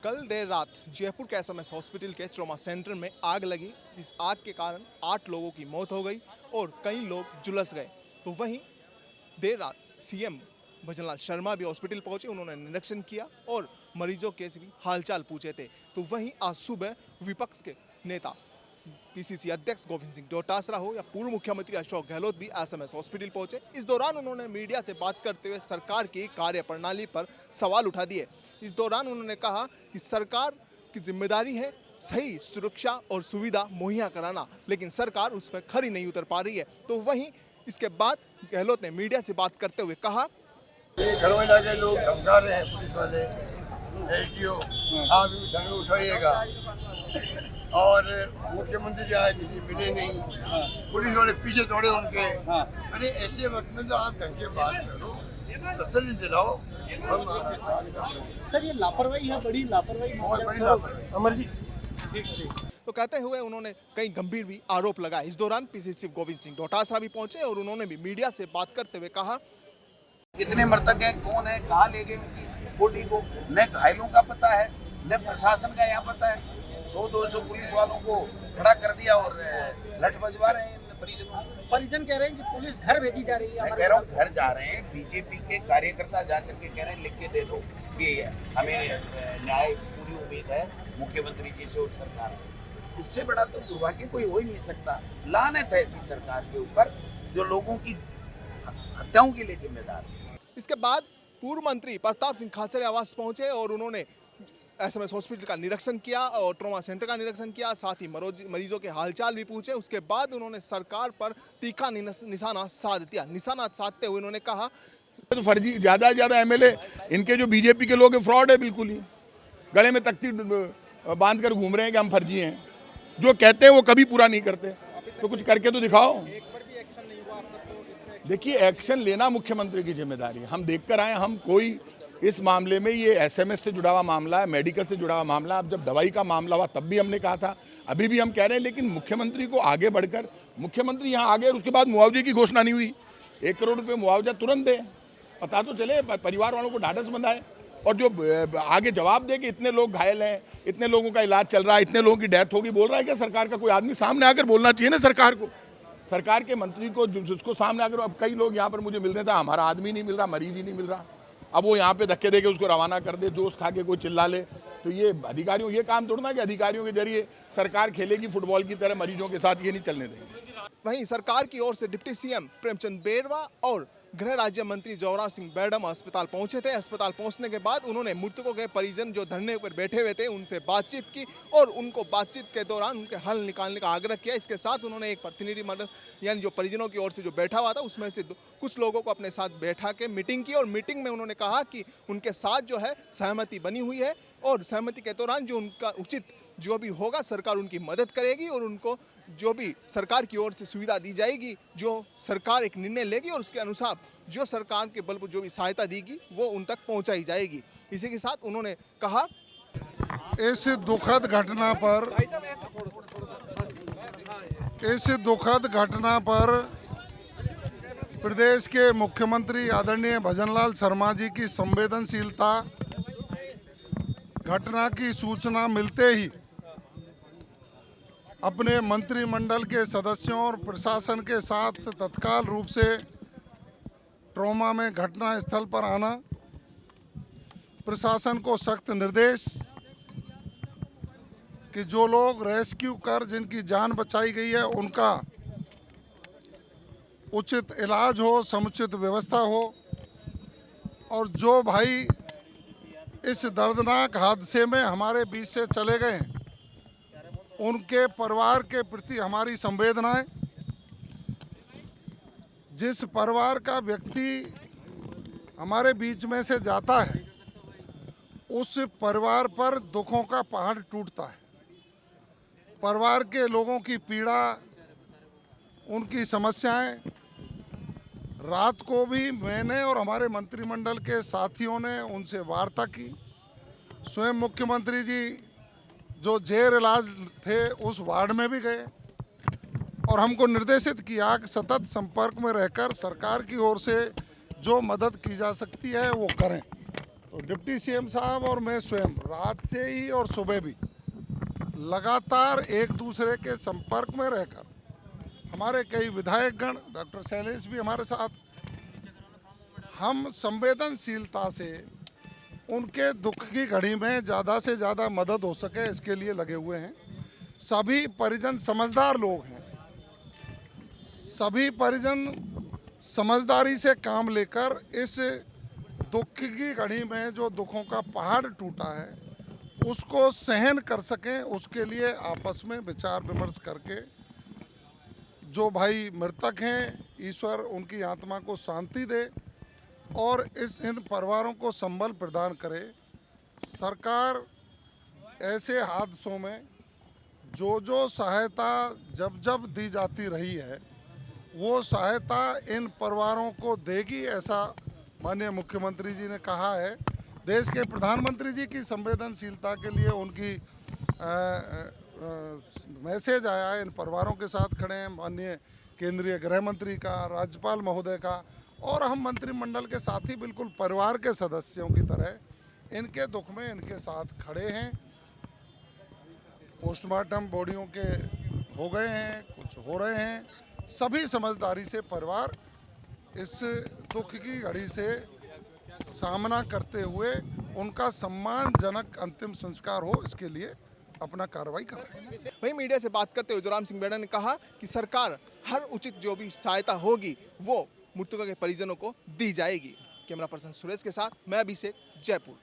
कल देर रात जयपुर के एसएमएस हॉस्पिटल के ट्रॉमा सेंटर में आग लगी, जिस आग के कारण 8 लोगों की मौत हो गई और कई लोग झुलस गए। तो वहीं देर रात सीएम भजनलाल शर्मा भी हॉस्पिटल पहुंचे, उन्होंने निरीक्षण किया और मरीजों के भी हालचाल पूछे थे। तो वहीं आज सुबह विपक्ष के नेता पीसीसी अध्यक्ष गोविंद सिंह डोटासरा हो या पूर्व मुख्यमंत्री अशोक गहलोत भी एसएमएस हॉस्पिटल पहुंचे। इस दौरान उन्होंने मीडिया से बात करते हुए सरकार की कार्यप्रणाली पर सवाल उठा दिए। इस दौरान उन्होंने कहा कि सरकार की जिम्मेदारी है सही सुरक्षा और सुविधा मुहैया कराना, लेकिन सरकार उस पर खरी नहीं उतर पा रही है। तो वहीं इसके बाद गहलोत ने मीडिया से बात करते हुए कहा, घर में जाके लोग धमका रहे हैं पुलिस वाले, एसडीओ आप धरने उठाइएगा, और मुख्यमंत्री जी आए किसी मिले नहीं, पुलिस वाले पीछे दौड़े उनके। अरे ऐसे वक्त में तो आप ढंग से बात करो, तसल्ली दिलाओ, हम आपके साथ हैं। सर ये लापरवाही है, बड़ी लापरवाही। बहुत बड़ी लापरवाही। अमर जी तो कहते हुए उन्होंने कई गंभीर भी आरोप लगाए। इस दौरान पीसीसी गोविंद सिंह डोटासरा भी पहुंचे और उन्होंने भी मीडिया से बात करते हुए कहा, कितने मृतक हैं, कौन है, कहाँ ले गए उनकी बॉडी को, न घायलों का पता है, न प्रशासन का यहाँ पता है। 100-200 पुलिस वालों को खड़ा कर दिया और लठ बजवा रहे हैं परिजनों। परिजन कह रहे हैं कि पुलिस घर भेजी जा रही है। मैं कह रहा हूँ घर जा रहे हैं, बीजेपी के कार्यकर्ता जाकर के कह रहे हैं लिख के दे दो कि हमें न्याय पूरी उम्मीद है मुख्यमंत्री जी से और सरकार से। इससे बड़ा तो दुर्भाग्य कोई हो ही नहीं सकता। लानत है ऐसी सरकार के ऊपर जो लोगों की हत्याओं के लिए जिम्मेदार है। इसके बाद पूर्व मंत्री प्रताप सिंह खाचर आवास पहुंचे और उन्होंने एसएमएस हॉस्पिटल का निरीक्षण किया और ट्रॉमा सेंटर का निरीक्षण किया, साथ ही मरीजों के हालचाल भी पूछे। उसके बाद उन्होंने सरकार पर तीखा निशाना साधते हुए उन्होंने कहा, तो फर्जी ज्यादा से ज्यादा एमएलए इनके जो बीजेपी के लोग हैं फ्रॉड है, बिल्कुल ही गले में तख्ती बांध कर घूम रहे हैं कि हम फर्जी हैं। जो कहते हैं वो कभी पूरा नहीं करते, तो कुछ करके तो दिखाओ। देखिए, एक्शन लेना मुख्यमंत्री की जिम्मेदारी है। हम देखकर आए, हम कोई इस मामले में, ये एसएमएस से जुड़ा हुआ मामला है, मेडिकल से जुड़ा हुआ मामला। अब जब दवाई का मामला हुआ तब भी हमने कहा था, अभी भी हम कह रहे हैं, लेकिन मुख्यमंत्री को आगे बढ़कर, मुख्यमंत्री यहाँ आ गए, उसके बाद मुआवजे की घोषणा नहीं हुई। 1 करोड़ रुपये मुआवजा तुरंत दे, पता तो चले, परिवार वालों को ढाढ़स बंधाए। और जो आगे जवाब दे कि इतने लोग घायल हैं, इतने लोगों का इलाज चल रहा है, इतने लोगों की डेथ होगी, बोल रहा है क्या सरकार का कोई आदमी? सामने आकर बोलना चाहिए ना सरकार को, सरकार के मंत्री को, जिसको सामने आकर। अब कई लोग यहाँ पर मुझे मिल रहे थे, हमारा आदमी नहीं मिल रहा, मरीज ही नहीं मिल रहा। अब वो यहाँ पे धक्के देके उसको रवाना कर दे, जोश खा के कोई चिल्ला ले, तो ये अधिकारियों, ये काम तोड़ना कि अधिकारियों के जरिए सरकार खेलेगी फुटबॉल की तरह मरीजों के साथ, ये नहीं चलने देंगे। वहीं सरकार की ओर से डिप्टी सीएम प्रेमचंद बेरवा और गृह राज्य मंत्री जोरावर सिंह मैडम अस्पताल पहुंचे थे। अस्पताल पहुंचने के बाद उन्होंने मृतकों के परिजन जो धरने पर बैठे हुए थे उनसे बातचीत की और उनको बातचीत के दौरान उनके हल निकालने का आग्रह किया। इसके साथ उन्होंने एक प्रतिनिधिमंडल यानी जो परिजनों की ओर से जो बैठा हुआ था उसमें से कुछ लोगों को अपने साथ बैठा के मीटिंग की और मीटिंग में उन्होंने कहा कि उनके साथ जो है सहमति बनी हुई है और सहमति के दौरान जो उनका उचित जो भी होगा सरकार उनकी मदद करेगी और उनको जो भी सरकार की ओर से सुविधा दी जाएगी, जो सरकार एक निर्णय लेगी और उसके अनुसार जो सरकार के बल पर जो भी सहायता देगी वो उन तक पहुंचाई जाएगी। इसी के साथ उन्होंने कहा, इस दुखद घटना पर प्रदेश के मुख्यमंत्री आदरणीय भजनलाल शर्मा जी की संवेदनशीलता, घटना की सूचना मिलते ही अपने मंत्रिमंडल के सदस्यों और प्रशासन के साथ तत्काल रूप से ट्रॉमा में घटना स्थल पर आना, प्रशासन को सख्त निर्देश कि जो लोग रेस्क्यू कर जिनकी जान बचाई गई है उनका उचित इलाज हो, समुचित व्यवस्था हो, और जो भाई इस दर्दनाक हादसे में हमारे बीच से चले गए उनके परिवार के प्रति हमारी संवेदनाएं। जिस परिवार का व्यक्ति हमारे बीच में से जाता है उस परिवार पर दुखों का पहाड़ टूटता है। परिवार के लोगों की पीड़ा, उनकी समस्याएं, रात को भी मैंने और हमारे मंत्रिमंडल के साथियों ने उनसे वार्ता की। स्वयं मुख्यमंत्री जी जो जेर इलाज थे उस वार्ड में भी गए और हमको निर्देशित किया कि सतत संपर्क में रहकर सरकार की ओर से जो मदद की जा सकती है वो करें। तो डिप्टी सीएम साहब और मैं स्वयं रात से ही और सुबह भी लगातार एक दूसरे के संपर्क में रहकर, हमारे कई विधायकगण, डॉक्टर शैलेश भी हमारे साथ, हम संवेदनशीलता से उनके दुख की घड़ी में ज़्यादा से ज़्यादा मदद हो सके इसके लिए लगे हुए हैं। सभी परिजन समझदार लोग हैं, सभी परिजन समझदारी से काम लेकर इस दुख की घड़ी में जो दुखों का पहाड़ टूटा है उसको सहन कर सकें, उसके लिए आपस में विचार विमर्श करके जो भाई मृतक हैं, ईश्वर उनकी आत्मा को शांति दे और इन परिवारों को संबल प्रदान करे। सरकार ऐसे हादसों में जो सहायता जब दी जाती रही है वो सहायता इन परिवारों को देगी, ऐसा माननीय मुख्यमंत्री जी ने कहा है। देश के प्रधानमंत्री जी की संवेदनशीलता के लिए उनकी मैसेज आया है, इन परिवारों के साथ खड़े हैं। माननीय केंद्रीय गृह मंत्री का, राज्यपाल महोदय का और हम मंत्रिमंडल के साथी बिल्कुल परिवार के सदस्यों की तरह इनके दुख में इनके साथ खड़े हैं। पोस्टमार्टम बॉडियों के हो गए हैं, कुछ हो रहे हैं। सभी समझदारी से परिवार इस दुख की घड़ी से सामना करते हुए उनका सम्मानजनक अंतिम संस्कार हो, इसके लिए अपना कार्रवाई कर रहे हैं। वहीं मीडिया से बात करते हुए जोराम सिंह बेड़ा ने कहा कि सरकार हर उचित जो भी सहायता होगी वो मृतकों के परिजनों को दी जाएगी। कैमरा पर्सन सुरेश के साथ मैं अभिषेक, जयपुर।